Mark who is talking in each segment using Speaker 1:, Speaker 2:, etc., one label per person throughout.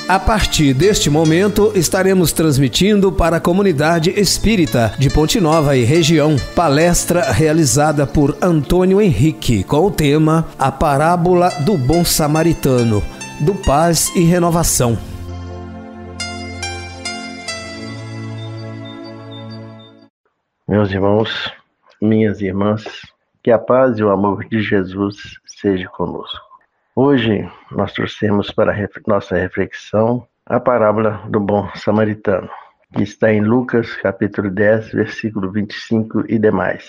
Speaker 1: A partir deste momento, estaremos transmitindo para a comunidade espírita de Ponte Nova e região, palestra realizada por Antônio Henrique, com o tema A Parábola do Bom Samaritano, do Paz e Renovação.
Speaker 2: Meus irmãos, minhas irmãs, que a paz e o amor de Jesus seja conosco. Hoje nós trouxemos para nossa reflexão a parábola do bom samaritano, que está em Lucas capítulo 10, versículo 25 e demais.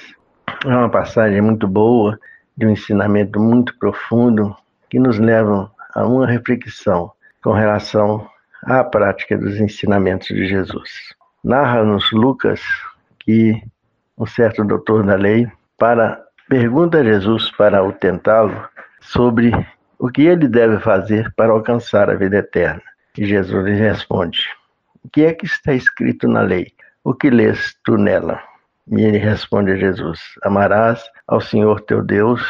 Speaker 2: É uma passagem muito boa, de um ensinamento muito profundo, que nos leva a uma reflexão com relação à prática dos ensinamentos de Jesus. Narra-nos Lucas que um certo doutor da lei pergunta a Jesus para o tentá-lo sobre o que ele deve fazer para alcançar a vida eterna. E Jesus lhe responde: o que é que está escrito na lei? O que lês tu nela? E ele responde a Jesus: amarás ao Senhor teu Deus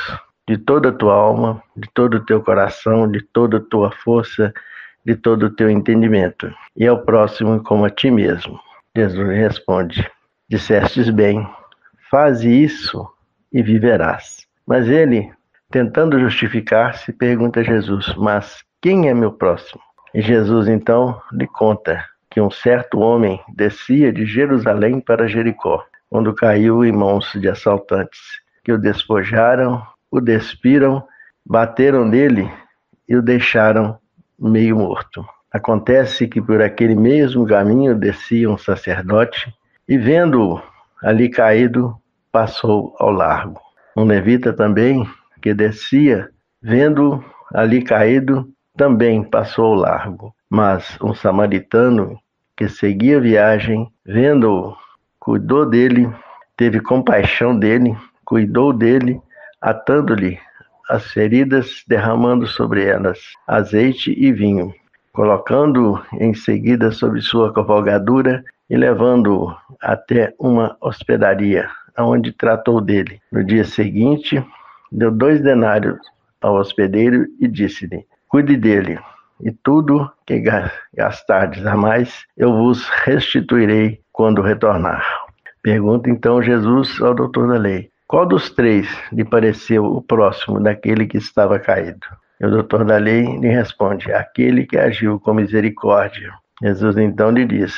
Speaker 2: de toda a tua alma, de todo o teu coração, de toda a tua força, de todo o teu entendimento, e ao próximo como a ti mesmo. Jesus lhe responde: dissestes bem, faze isso e viverás. Mas ele, tentando justificar-se, pergunta a Jesus: mas quem é meu próximo? E Jesus então lhe conta que um certo homem descia de Jerusalém para Jericó, quando caiu em mãos de assaltantes, que o despojaram, o despiram, bateram nele e o deixaram meio morto. Acontece que por aquele mesmo caminho descia um sacerdote e, vendo-o ali caído, passou ao largo. Um levita também, que descia, vendo-o ali caído, também passou ao largo. Mas um samaritano, que seguia a viagem, vendo-o, cuidou dele, teve compaixão dele, cuidou dele, atando-lhe as feridas, derramando sobre elas azeite e vinho, colocando-o em seguida sobre sua cavalgadura e levando-o até uma hospedaria, onde tratou dele. No dia seguinte, deu 2 denários ao hospedeiro e disse-lhe: cuide dele, e tudo que gastardes a mais, eu vos restituirei quando retornar. Pergunta então Jesus ao doutor da lei: qual dos 3 lhe pareceu o próximo daquele que estava caído? E o doutor da lei lhe responde: aquele que agiu com misericórdia. Jesus então lhe diz: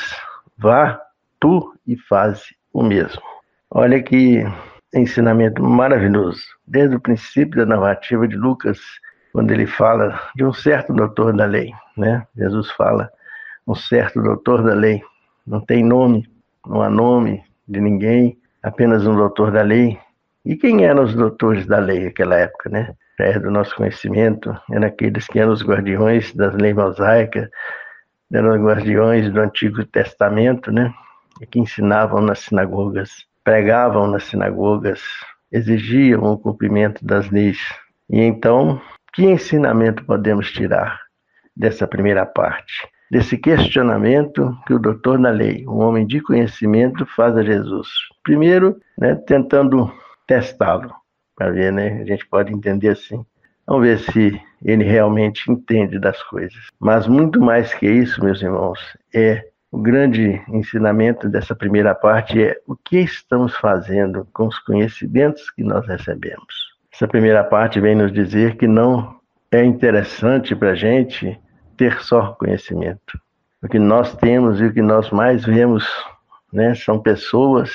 Speaker 2: vá tu e faze o mesmo. Olha que ensinamento maravilhoso. Desde o princípio da narrativa de Lucas, quando ele fala de um certo doutor da lei, né? Jesus fala, um certo doutor da lei. Não tem nome, não há nome de ninguém, apenas um doutor da lei. E quem eram os doutores da lei naquela época, né? Já é do nosso conhecimento, eram aqueles que eram os guardiões das leis mosaicas, eram os guardiões do Antigo Testamento, né? E que ensinavam nas sinagogas, pregavam nas sinagogas, exigiam o cumprimento das leis. E então, que ensinamento podemos tirar dessa primeira parte? Desse questionamento que o doutor da lei, um homem de conhecimento, faz a Jesus. Primeiro, né, tentando testá-lo, para ver, né? A gente pode entender assim. Vamos ver se ele realmente entende das coisas. Mas muito mais que isso, meus irmãos, o grande ensinamento dessa primeira parte é o que estamos fazendo com os conhecimentos que nós recebemos. Essa primeira parte vem nos dizer que não é interessante para a gente ter só conhecimento. O que nós temos e o que nós mais vemos, né, são pessoas,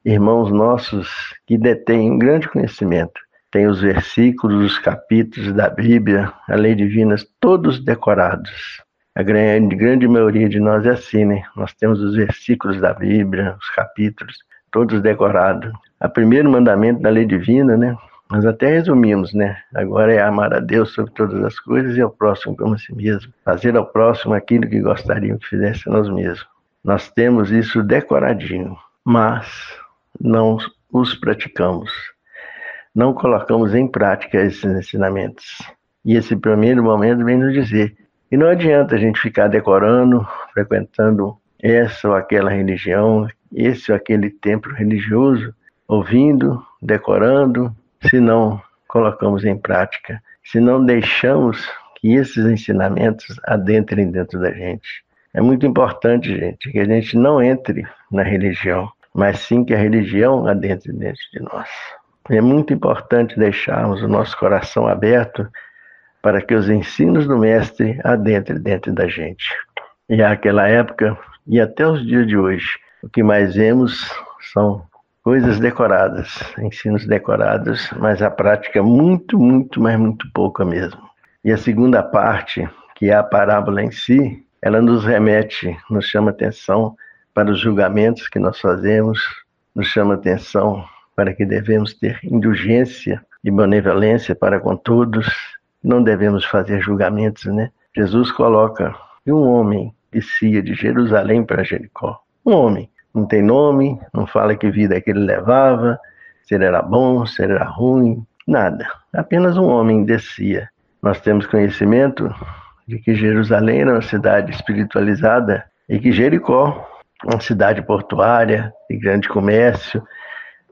Speaker 2: irmãos nossos, que detêm um grande conhecimento. Tem os versículos, os capítulos da Bíblia, a lei divina, todos decorados. A grande maioria de nós é assim, né? Nós temos os versículos da Bíblia, os capítulos, todos decorados. O primeiro mandamento da lei divina, né? Nós até resumimos, né? Agora é amar a Deus sobre todas as coisas e ao próximo como a si mesmo. Fazer ao próximo aquilo que gostariam que fizesse a nós mesmos. Nós temos isso decoradinho, mas não os praticamos. Não colocamos em prática esses ensinamentos. E esse primeiro momento vem nos dizer que não adianta a gente ficar decorando, frequentando essa ou aquela religião, esse ou aquele templo religioso, ouvindo, decorando, se não colocamos em prática, se não deixamos que esses ensinamentos adentrem dentro da gente. É muito importante, gente, que a gente não entre na religião, mas sim que a religião adentre dentro de nós. É muito importante deixarmos o nosso coração aberto para que os ensinos do Mestre adentrem dentro da gente. E àquela época, e até os dias de hoje, o que mais vemos são coisas decoradas, ensinos decorados, mas a prática é muito, mas muito pouca mesmo. E a segunda parte, que é a parábola em si, ela nos remete, nos chama atenção para os julgamentos que nós fazemos, nos chama atenção para que devemos ter indulgência e benevolência para com todos, não devemos fazer julgamentos, né? Jesus coloca que um homem descia de Jerusalém para Jericó. Um homem, não tem nome, não fala que vida é que ele levava, se ele era bom, se ele era ruim, nada. Apenas um homem descia. Nós temos conhecimento de que Jerusalém era uma cidade espiritualizada e que Jericó, uma cidade portuária, de grande comércio,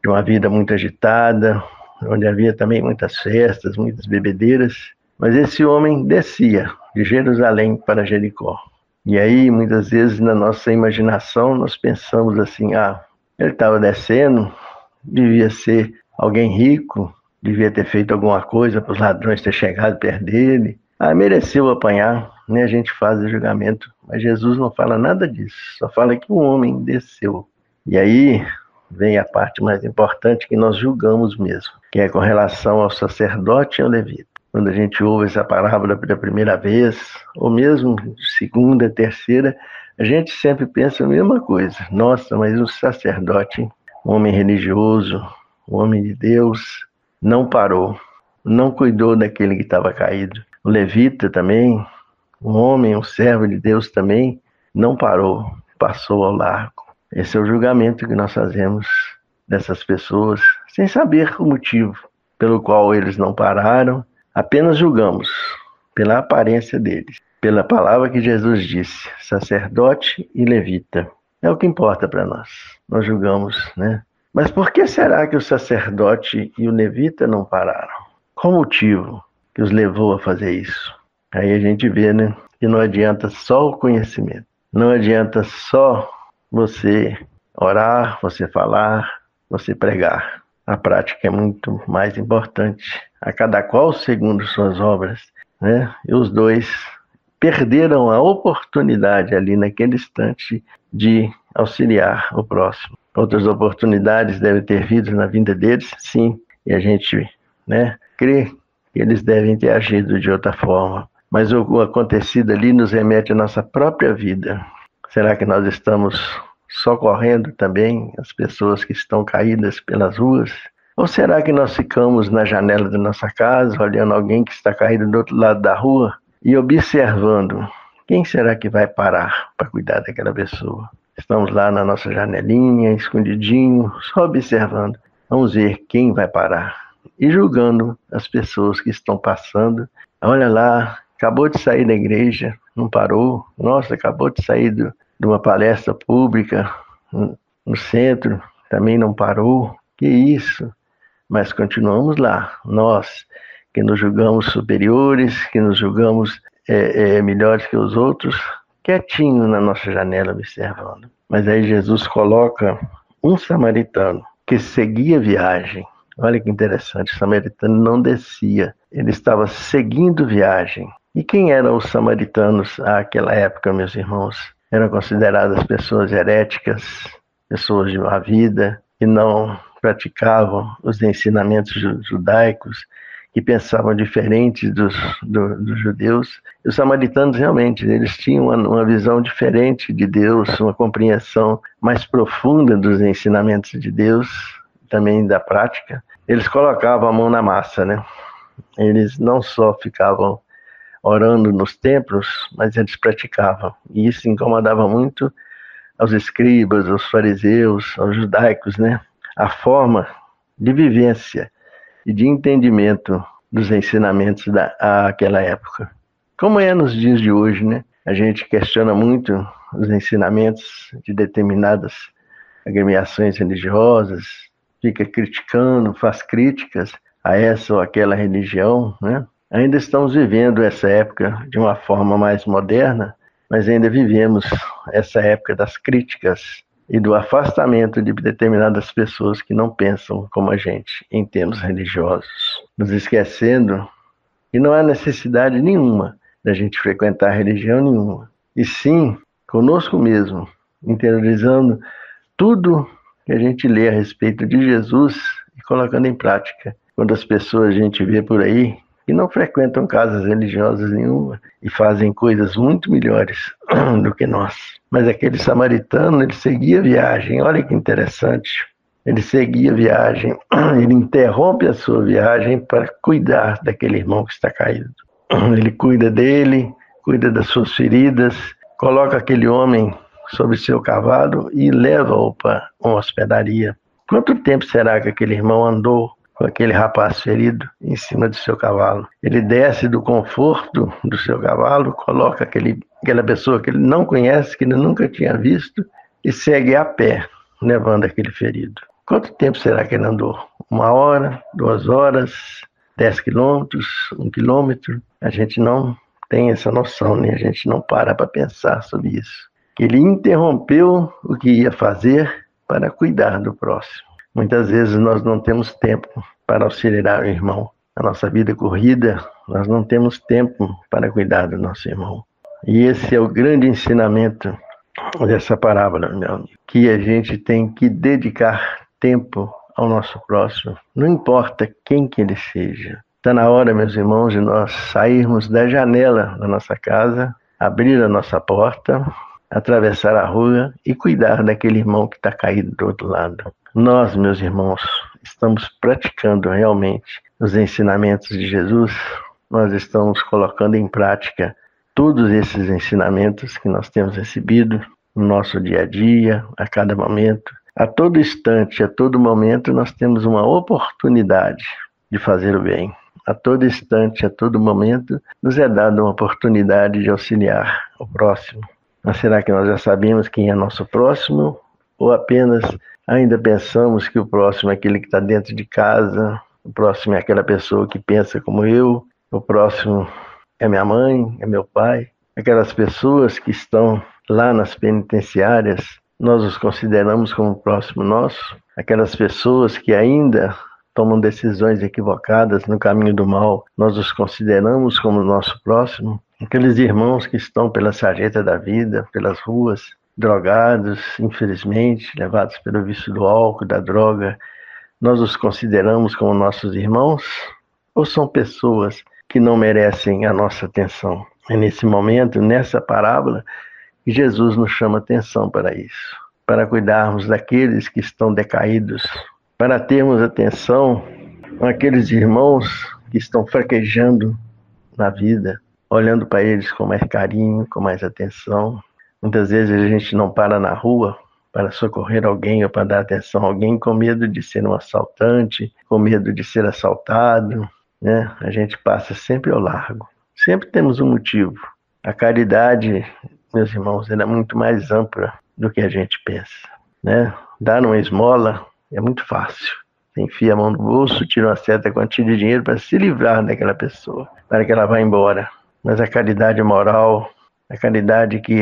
Speaker 2: de uma vida muito agitada, onde havia também muitas festas, muitas bebedeiras. Mas esse homem descia de Jerusalém para Jericó. E aí, muitas vezes, na nossa imaginação, nós pensamos assim, ele estava descendo, devia ser alguém rico, devia ter feito alguma coisa para os ladrões ter chegado perto dele. Mereceu apanhar, né? A gente faz o julgamento. Mas Jesus não fala nada disso, só fala que um homem desceu. E aí vem a parte mais importante que nós julgamos mesmo, que é com relação ao sacerdote e ao levita. Quando a gente ouve essa parábola pela primeira vez, ou mesmo segunda, terceira, a gente sempre pensa a mesma coisa. Nossa, mas o sacerdote, um homem religioso, um homem de Deus, não parou, não cuidou daquele que estava caído. O levita também, um homem, um servo de Deus também, não parou, passou ao largo. Esse é o julgamento que nós fazemos dessas pessoas, sem saber o motivo pelo qual eles não pararam. Apenas julgamos pela aparência deles, pela palavra que Jesus disse, sacerdote e levita. É o que importa para nós. Nós julgamos, né? Mas por que será que o sacerdote e o levita não pararam? Qual o motivo que os levou a fazer isso? Aí a gente vê, né, que não adianta só o conhecimento. Não adianta só você orar, você falar, você pregar. A prática é muito mais importante. A cada qual segundo suas obras, né? E os dois perderam a oportunidade ali naquele instante de auxiliar o próximo. Outras oportunidades devem ter vindo na vida deles, sim. E a gente, né, crê que eles devem ter agido de outra forma. Mas o acontecido ali nos remete à nossa própria vida. Será que nós estamos socorrendo também as pessoas que estão caídas pelas ruas? Ou será que nós ficamos na janela da nossa casa, olhando alguém que está caído do outro lado da rua e observando quem será que vai parar para cuidar daquela pessoa? Estamos lá na nossa janelinha, escondidinho, só observando. Vamos ver quem vai parar. E julgando as pessoas que estão passando. Olha lá, acabou de sair da igreja, não parou. Nossa, acabou de sair de uma palestra pública no centro, também não parou. Que isso? Mas continuamos lá, nós que nos julgamos superiores, que nos julgamos melhores que os outros, quietinho na nossa janela observando. Mas aí Jesus coloca um samaritano que seguia a viagem. Olha que interessante, o samaritano não descia, ele estava seguindo viagem. E quem eram os samaritanos àquela época, meus irmãos? Eram consideradas pessoas heréticas, pessoas de má vida, que não praticavam os ensinamentos judaicos, que pensavam diferente dos judeus. E os samaritanos realmente, eles tinham uma visão diferente de Deus, uma compreensão mais profunda dos ensinamentos de Deus, também da prática. Eles colocavam a mão na massa, né? Eles não só ficavam orando nos templos, mas eles praticavam. E isso incomodava muito aos escribas, aos fariseus, aos judaicos, né? A forma de vivência e de entendimento dos ensinamentos daquela época. Como é nos dias de hoje, né? A gente questiona muito os ensinamentos de determinadas agremiações religiosas, fica criticando, faz críticas a essa ou aquela religião, né? Ainda estamos vivendo essa época de uma forma mais moderna, mas ainda vivemos essa época das críticas e do afastamento de determinadas pessoas que não pensam como a gente em termos religiosos, nos esquecendo que não há necessidade nenhuma da gente frequentar religião nenhuma, e sim conosco mesmo, interiorizando tudo que a gente lê a respeito de Jesus e colocando em prática. Quando as pessoas a gente vê por aí que não frequentam casas religiosas nenhuma e fazem coisas muito melhores do que nós. Mas aquele samaritano, ele seguia a viagem, olha que interessante. Ele seguia a viagem, ele interrompe a sua viagem para cuidar daquele irmão que está caído. Ele cuida dele, cuida das suas feridas, coloca aquele homem sobre seu cavalo e leva-o para uma hospedaria. Quanto tempo será que aquele irmão andou com aquele rapaz ferido em cima do seu cavalo? Ele desce do conforto do seu cavalo, coloca aquela pessoa que ele não conhece, que ele nunca tinha visto, e segue a pé, levando aquele ferido. Quanto tempo será que ele andou? 1 hora, 2 horas, 10 quilômetros, 1 quilômetro? A gente não tem essa noção, né? A gente não para pensar sobre isso. Ele interrompeu o que ia fazer para cuidar do próximo. Muitas vezes nós não temos tempo para auxiliar o irmão. Na nossa vida corrida, nós não temos tempo para cuidar do nosso irmão. E esse é o grande ensinamento dessa parábola, meu amigo, que a gente tem que dedicar tempo ao nosso próximo, não importa quem que ele seja. Está na hora, meus irmãos, de nós sairmos da janela da nossa casa, abrir a nossa porta, atravessar a rua e cuidar daquele irmão que está caído do outro lado. Nós, meus irmãos, estamos praticando realmente os ensinamentos de Jesus, nós estamos colocando em prática todos esses ensinamentos que nós temos recebido no nosso dia a dia, a cada momento. A todo instante, a todo momento, nós temos uma oportunidade de fazer o bem. A todo instante, a todo momento, nos é dada uma oportunidade de auxiliar o próximo. Mas será que nós já sabemos quem é nosso próximo? Ou apenas ainda pensamos que o próximo é aquele que está dentro de casa, o próximo é aquela pessoa que pensa como eu, o próximo é minha mãe, é meu pai? Aquelas pessoas que estão lá nas penitenciárias, nós os consideramos como próximo nosso? Aquelas pessoas que ainda tomam decisões equivocadas no caminho do mal, nós os consideramos como nosso próximo? Aqueles irmãos que estão pela sarjeta da vida, pelas ruas, drogados, infelizmente, levados pelo vício do álcool, da droga, nós os consideramos como nossos irmãos? Ou são pessoas que não merecem a nossa atenção? É nesse momento, nessa parábola, que Jesus nos chama atenção para isso, para cuidarmos daqueles que estão decaídos, para termos atenção àqueles irmãos que estão fraquejando na vida, olhando para eles com mais carinho, com mais atenção. Muitas vezes a gente não para na rua para socorrer alguém ou para dar atenção a alguém com medo de ser um assaltante, com medo de ser assaltado, né? A gente passa sempre ao largo. Sempre temos um motivo. A caridade, meus irmãos, ela é muito mais ampla do que a gente pensa, né? Dar uma esmola é muito fácil. Você enfia a mão no bolso, tira uma certa quantia de dinheiro para se livrar daquela pessoa, para que ela vá embora. Mas a caridade moral, a caridade que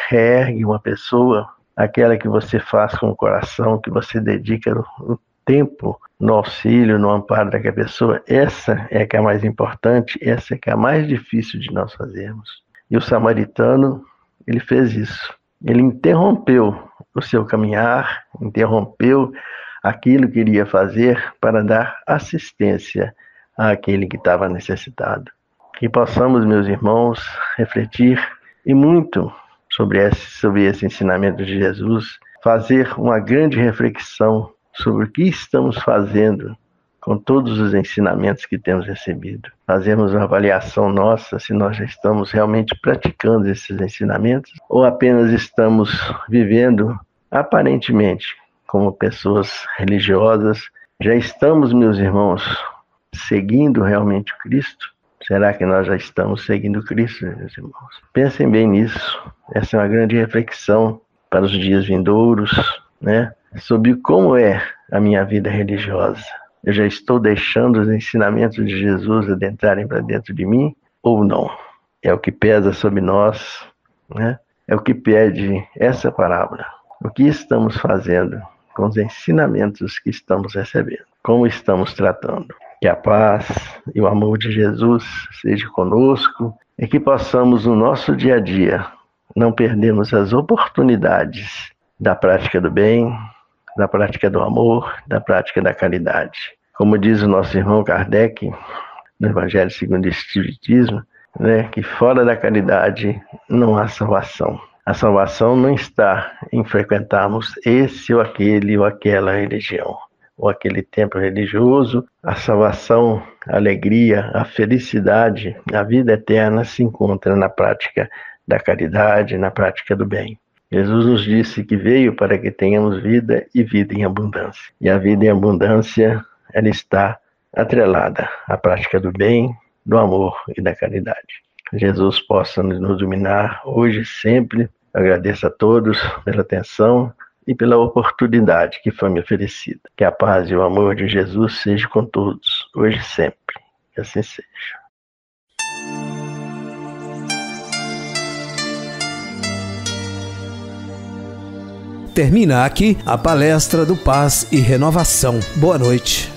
Speaker 2: reergue uma pessoa, aquela que você faz com o coração, que você dedica o tempo no auxílio, no amparo daquela pessoa, essa é que é a mais importante, essa é que é a mais difícil de nós fazermos. E o samaritano, ele fez isso. Ele interrompeu o seu caminhar, interrompeu aquilo que iria fazer para dar assistência àquele que estava necessitado. Que possamos, meus irmãos, refletir e muito sobre esse ensinamento de Jesus, fazer uma grande reflexão sobre o que estamos fazendo com todos os ensinamentos que temos recebido. Fazemos uma avaliação nossa se nós já estamos realmente praticando esses ensinamentos ou apenas estamos vivendo aparentemente como pessoas religiosas. Já estamos, meus irmãos, seguindo realmente o Cristo? Será que nós já estamos seguindo Cristo, meus irmãos? Pensem bem nisso. Essa é uma grande reflexão para os dias vindouros, né? Sobre como é a minha vida religiosa. Eu já estou deixando os ensinamentos de Jesus adentrarem para dentro de mim ou não? É o que pesa sobre nós, né? É o que pede essa parábola. O que estamos fazendo com os ensinamentos que estamos recebendo? Como estamos tratando? Que a paz e o amor de Jesus seja conosco e que possamos no nosso dia a dia não perdermos as oportunidades da prática do bem, da prática do amor, da prática da caridade. Como diz o nosso irmão Kardec, no Evangelho segundo o Espiritismo, né, que fora da caridade não há salvação. A salvação não está em frequentarmos esse ou aquele ou aquela religião, ou aquele templo religioso. A salvação, a alegria, a felicidade, a vida eterna se encontra na prática da caridade, na prática do bem. Jesus nos disse que veio para que tenhamos vida e vida em abundância. E a vida em abundância, ela está atrelada à prática do bem, do amor e da caridade. Jesus possa nos dominar hoje e sempre. Agradeço a todos pela atenção e pela oportunidade que foi me oferecida. Que a paz e o amor de Jesus seja com todos, hoje e sempre. Que assim seja.
Speaker 1: Termina aqui a palestra do Paz e Renovação. Boa noite.